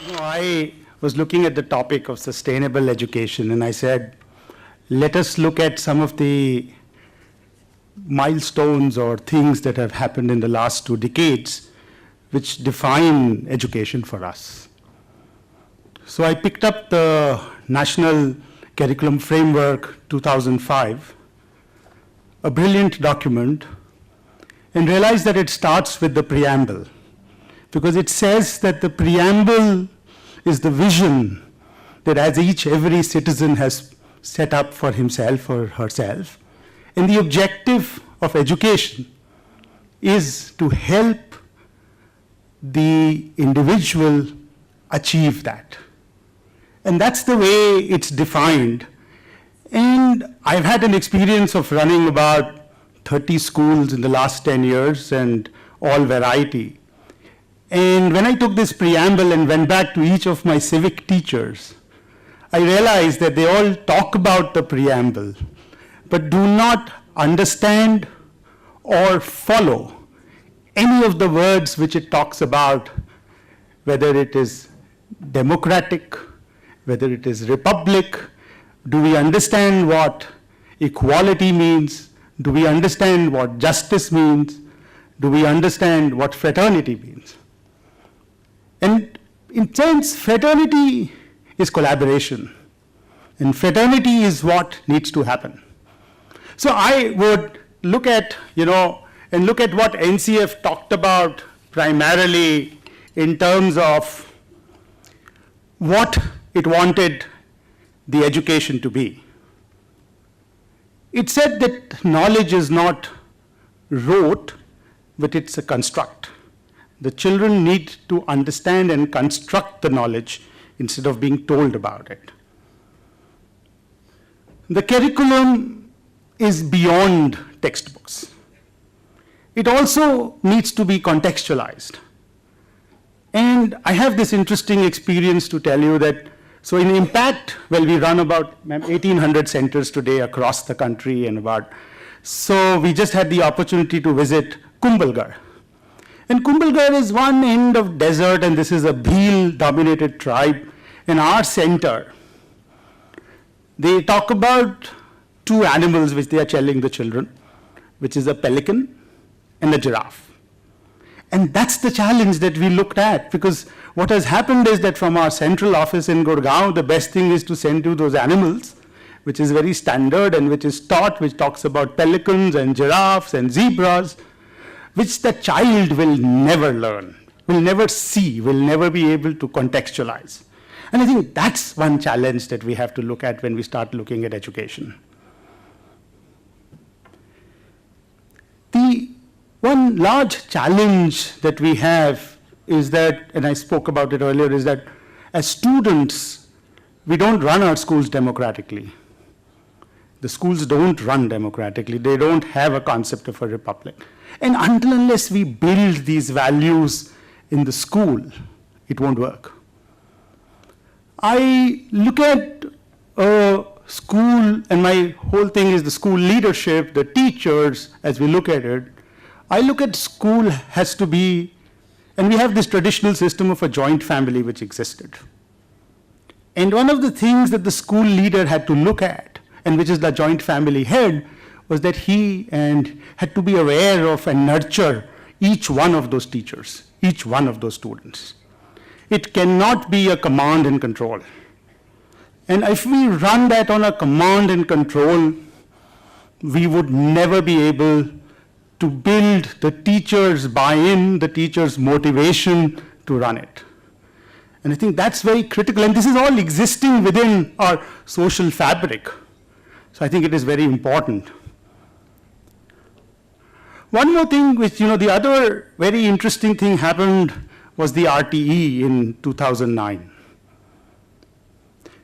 I was looking at the topic of sustainable education, and I said, let us look at some of the milestones or things that have happened in the last 2 decades which define education for us. So I picked up the National Curriculum Framework 2005, a brilliant document, and realized that it starts with the preamble, because it says that the preamble is the vision that every citizen has set up for himself or herself. And the objective of education is to help the individual achieve that. And that's the way it's defined. And I've had an experience of running about 30 schools in the last 10 years and all variety. And when I took this preamble and went back to each of my civic teachers, I realized that they all talk about the preamble, but do not understand or follow any of the words which it talks about, whether it is democratic, whether it is republic. Do we understand what equality means? Do we understand what justice means? Do we understand what fraternity means? And in sense, fraternity is collaboration. And fraternity is what needs to happen. So I would look at, and look at what NCF talked about primarily in terms of what it wanted the education to be. It said that knowledge is not rote, but it's a construct. The children need to understand and construct the knowledge instead of being told about it. The curriculum is beyond textbooks. It also needs to be contextualized. And I have this interesting experience to tell you that, so in Impact, well, we run about 1,800 centers today across the country so we just had the opportunity to visit Kumbhalgarh. And Kumbhalgarh is one end of desert, and this is a Bhil-dominated tribe. In our center, they talk about 2 animals which they are telling the children, which is a pelican and a giraffe. And that's the challenge that we looked at, because what has happened is that from our central office in Gurgaon, the best thing is to send you those animals, which is very standard and which is taught, which talks about pelicans and giraffes and zebras, which the child will never learn, will never see, will never be able to contextualize. And I think that's one challenge that we have to look at when we start looking at education. The one large challenge that we have is that, and I spoke about it earlier, is that as students, we don't run our schools democratically. The schools don't run democratically. They don't have a concept of a republic. And unless we build these values in the school, it won't work. I look at a school, and my whole thing is the school leadership, the teachers, as we look at it. I look at school has to be, and we have this traditional system of a joint family which existed. And one of the things that the school leader had to look at, and which is the joint family head, was that he had to be aware of and nurture each one of those teachers, each one of those students. It cannot be a command and control. And if we run that on a command and control, we would never be able to build the teacher's buy-in, the teacher's motivation to run it. And I think that's very critical, and this is all existing within our social fabric. So I think it is very important. One more thing which, the other very interesting thing happened was the RTE in 2009.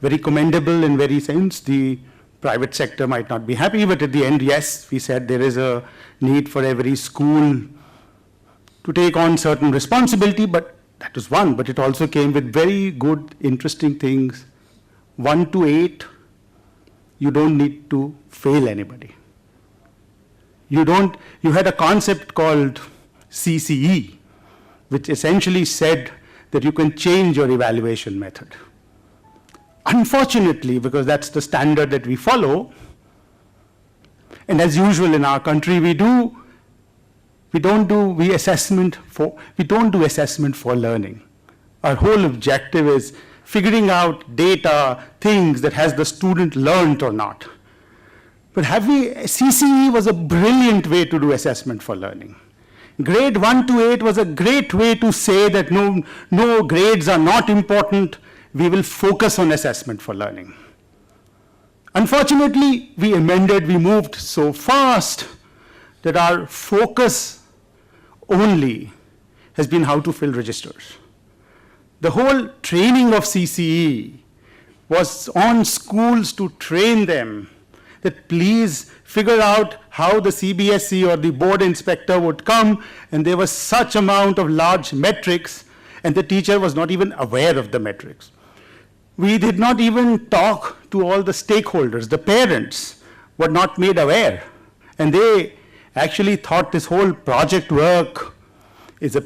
Very commendable in very sense. The private sector might not be happy, but at the end, yes, we said there is a need for every school to take on certain responsibility, but that was one. But it also came with very good, interesting things. 1 to 8, you don't need to fail anybody. You had a concept called CCE, which essentially said that you can change your evaluation method. Unfortunately, because that's the standard that we follow, and as usual in our country, we don't do assessment for learning. Our whole objective is figuring out data, things that has the student learned or not. But CCE was a brilliant way to do assessment for learning. Grade 1 to 8 was a great way to say that no, grades are not important. We will focus on assessment for learning. Unfortunately, we moved so fast that our focus only has been how to fill registers. The whole training of CCE was on schools to train them that please figure out how the CBSE or the board inspector would come, and there was such amount of large metrics, and the teacher was not even aware of the metrics. We did not even talk to all the stakeholders. The parents were not made aware, and they actually thought this whole project work is a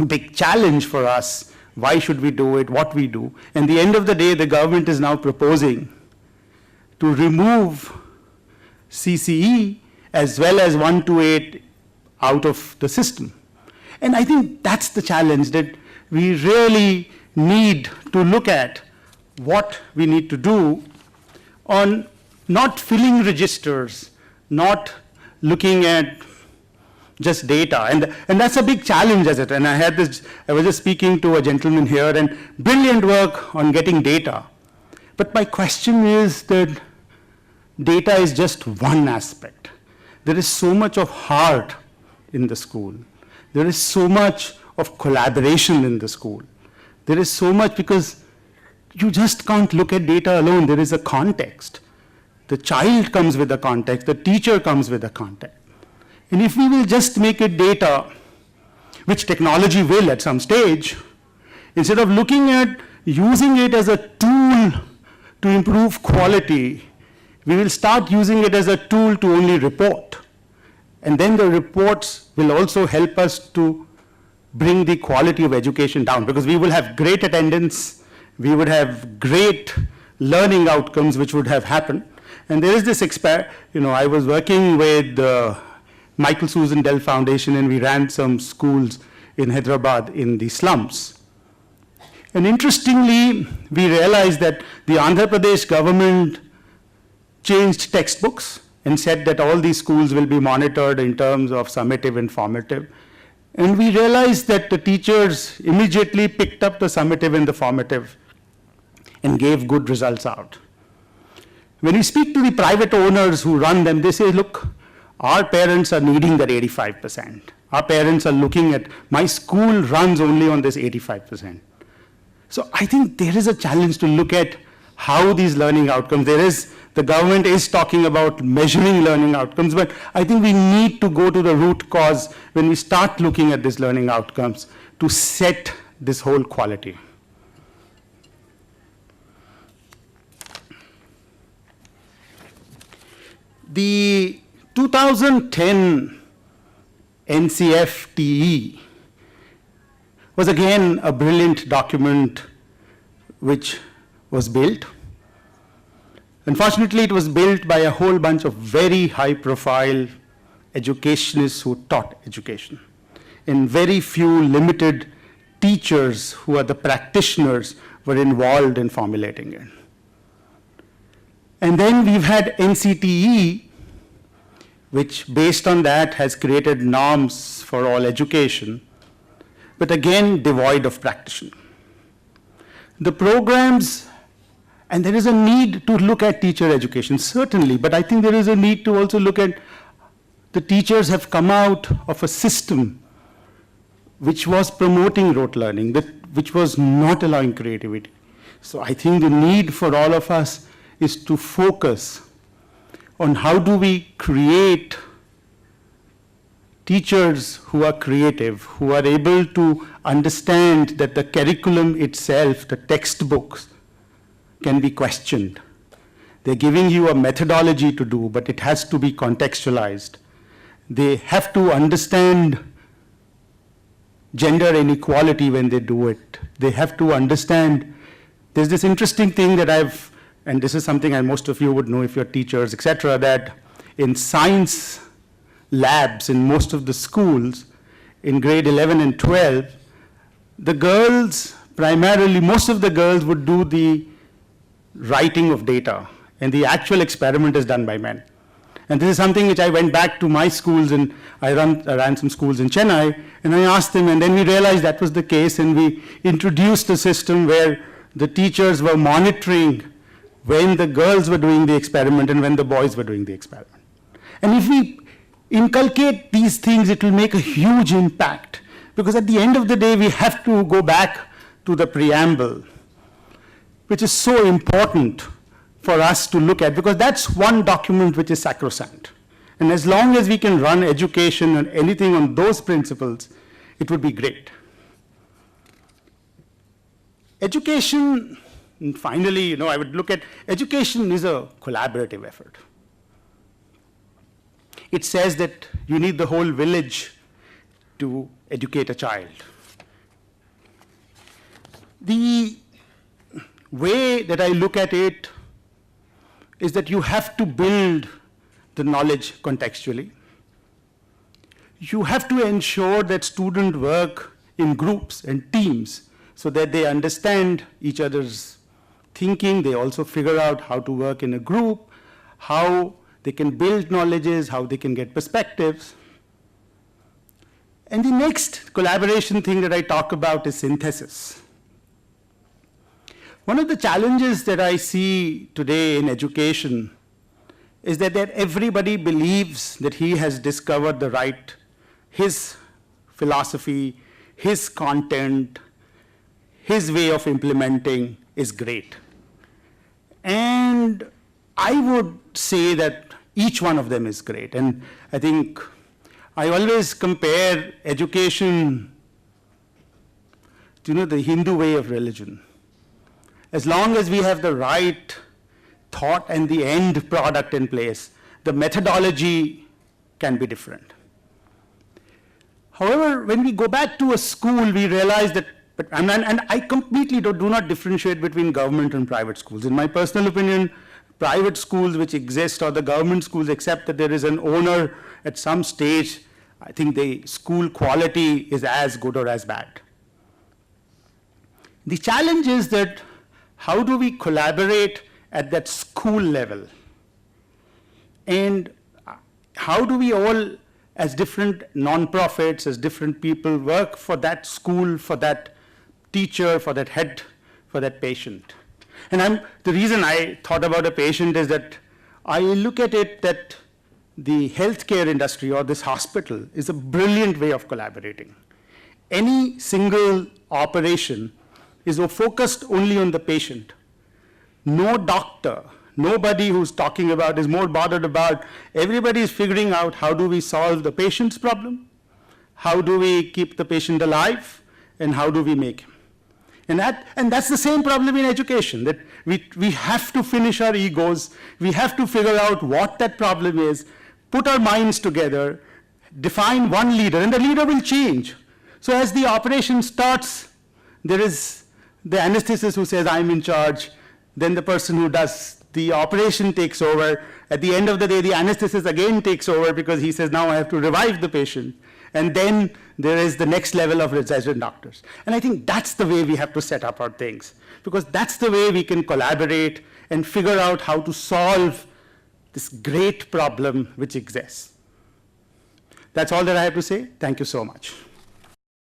big challenge for us. Why should we do it? What we do? And at the end of the day, the government is now proposing to remove CCE as well as 1 to 8 out of the system. And I think that's the challenge, that we really need to look at what we need to do on not filling registers, not looking at just data. And that's a big challenge, as it. And I was just speaking to a gentleman here, and brilliant work on getting data. But my question is that data is just one aspect. There is so much of heart in the school. There is so much of collaboration in the school. There is so much, because you just can't look at data alone. There is a context. The child comes with a context. The teacher comes with a context. And if we will just make it data, which technology will at some stage, instead of looking at using it as a tool to improve quality, we will start using it as a tool to only report. And then the reports will also help us to bring the quality of education down, because we will have great attendance, we would have great learning outcomes which would have happened. And there is this I was working with the Michael Susan Dell Foundation, and we ran some schools in Hyderabad in the slums. And interestingly, we realized that the Andhra Pradesh government changed textbooks and said that all these schools will be monitored in terms of summative and formative. And we realized that the teachers immediately picked up the summative and the formative and gave good results out. When we speak to the private owners who run them, they say, look, our parents are needing that 85%. Our parents are looking at, my school runs only on this 85%. So I think there is a challenge to look at how these learning outcomes, the government is talking about measuring learning outcomes, but I think we need to go to the root cause when we start looking at these learning outcomes to set this whole quality. The 2010 NCFTE was again a brilliant document which was built. Unfortunately, it was built by a whole bunch of very high-profile educationists who taught education, and very few limited teachers who are the practitioners were involved in formulating it. And then we've had NCTE, which based on that has created norms for all education, but again devoid of practitioner. The programs, and there is a need to look at teacher education, certainly, but I think there is a need to also look at the teachers have come out of a system which was promoting rote learning, which was not allowing creativity. So I think the need for all of us is to focus on how do we create teachers who are creative, who are able to understand that the curriculum itself, the textbooks, can be questioned. They're giving you a methodology to do, but it has to be contextualized. They have to understand gender inequality when they do it. They have to understand, there's this interesting thing that and this is something most of you would know if you're teachers, etc., that in science labs in most of the schools, in grade 11 and 12, the girls, primarily, most of the girls would do the writing of data, and the actual experiment is done by men. And this is something which I went back to my schools, and I ran some schools in Chennai, and I asked them, and then we realized that was the case, and we introduced a system where the teachers were monitoring when the girls were doing the experiment and when the boys were doing the experiment. And if we inculcate these things, it will make a huge impact, because at the end of the day, we have to go back to the preamble, which is so important for us to look at, because that's one document which is sacrosanct. And as long as we can run education and anything on those principles, it would be great. Education, and finally, I would look at education is a collaborative effort. It says that you need the whole village to educate a child. The way that I look at it is that you have to build the knowledge contextually. You have to ensure that students work in groups and teams so that they understand each other's thinking. They also figure out how to work in a group, how they can build knowledges, how they can get perspectives. And the next collaboration thing that I talk about is synthesis. One of the challenges that I see today in education is that everybody believes that he has discovered his philosophy, his content, his way of implementing is great. And I would say that each one of them is great. And I think I always compare education to the Hindu way of religion. As long as we have the right thought and the end product in place, the methodology can be different. However, when we go back to a school, we realize that, and I completely do not differentiate between government and private schools. In my personal opinion, private schools which exist or the government schools, except that there is an owner at some stage, I think the school quality is as good or as bad. The challenge is that how do we collaborate at that school level? And how do we all, as different nonprofits, as different people, work for that school, for that teacher, for that head, for that patient? And the reason I thought about a patient is that I look at it that the healthcare industry or this hospital is a brilliant way of collaborating. Any single operation is focused only on the patient. No doctor, nobody who's talking about is more bothered about, everybody is figuring out how do we solve the patient's problem, how do we keep the patient alive, and how do we make him. And that's the same problem in education, that we have to finish our egos, we have to figure out what that problem is, put our minds together, define one leader, and the leader will change. So as the operation starts, there is the anesthetist who says, I'm in charge. Then the person who does the operation takes over. At the end of the day, the anesthetist again takes over because he says, now I have to revive the patient. And then there is the next level of resident doctors. And I think that's the way we have to set up our things, because that's the way we can collaborate and figure out how to solve this great problem which exists. That's all that I have to say. Thank you so much.